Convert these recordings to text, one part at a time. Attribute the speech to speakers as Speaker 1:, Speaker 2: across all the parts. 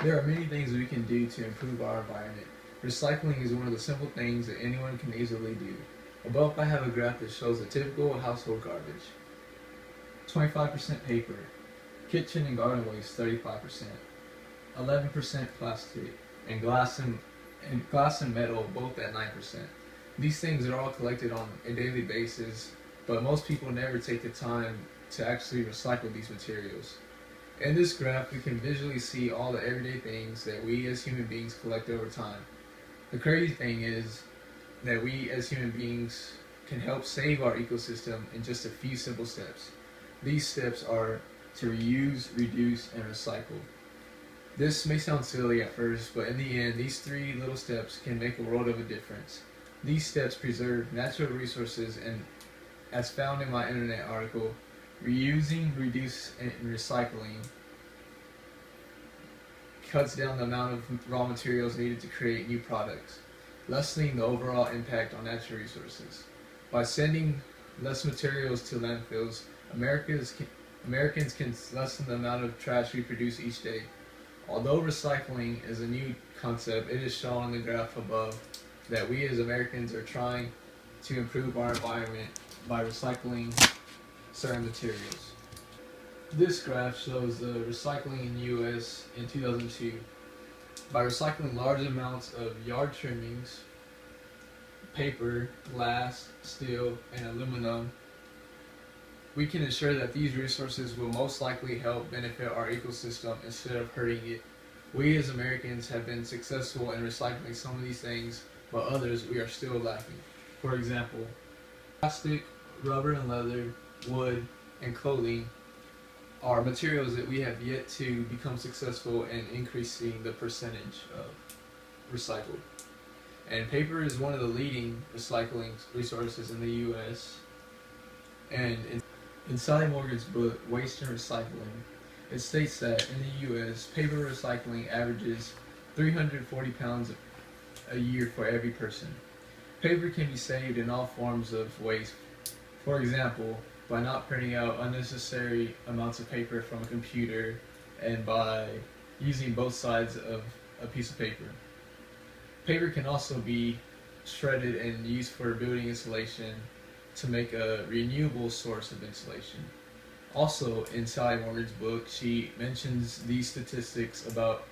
Speaker 1: There are many things we can do to improve our environment. Recycling is one of the simple things that anyone can easily do. Above I have a graph that shows the typical household garbage. 25% paper, kitchen and garden waste 35%, 11% plastic, and glass and metal both at 9%. These things are all collected on a daily basis, but most people never take the time to actually recycle these materials. In this graph, we can visually see all the everyday things that we as human beings collect over time. The crazy thing is that we as human beings can help save our ecosystem in just a few simple steps. These steps are to reuse, reduce, and recycle. This may sound silly at first, but in the end, these three little steps can make a world of a difference. These steps preserve natural resources and, as found in my internet article, reusing, reduce, and recycling cuts down the amount of raw materials needed to create new products, lessening the overall impact on natural resources. By sending less materials to landfills, Americans can lessen the amount of trash we produce each day. Although recycling is a new concept, it is shown on the graph above that we as Americans are trying to improve our environment by recycling certain materials. This graph shows the recycling in the U.S. in 2002. By recycling large amounts of yard trimmings, paper, glass, steel, and aluminum, we can ensure that these resources will most likely help benefit our ecosystem instead of hurting it. We as Americans have been successful in recycling some of these things, but others we are still lacking. For example, plastic, rubber and leather, wood, and clothing are materials that we have yet to become successful in increasing the percentage of recycled. And paper is one of the leading recycling resources in the U.S. And in Sally Morgan's book, Waste and Recycling, it states that in the U.S., paper recycling averages 340 pounds a year for every person. Paper can be saved in all forms of waste. For example, by not printing out unnecessary amounts of paper from a computer and by using both sides of a piece of paper. Paper can also be shredded and used for building insulation to make a renewable source of insulation. Also, in Sally Morgan's book, she mentions these statistics about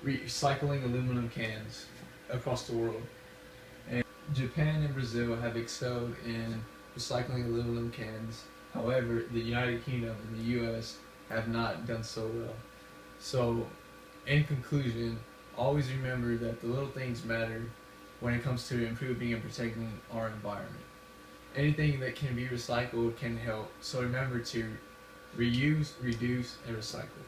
Speaker 1: recycling aluminum cans across the world. And Japan and Brazil have excelled in recycling aluminum cans. However, the United Kingdom and the U.S. have not done so well. So, in conclusion, always remember that the little things matter when it comes to improving and protecting our environment. Anything that can be recycled can help, so remember to reuse, reduce, and recycle.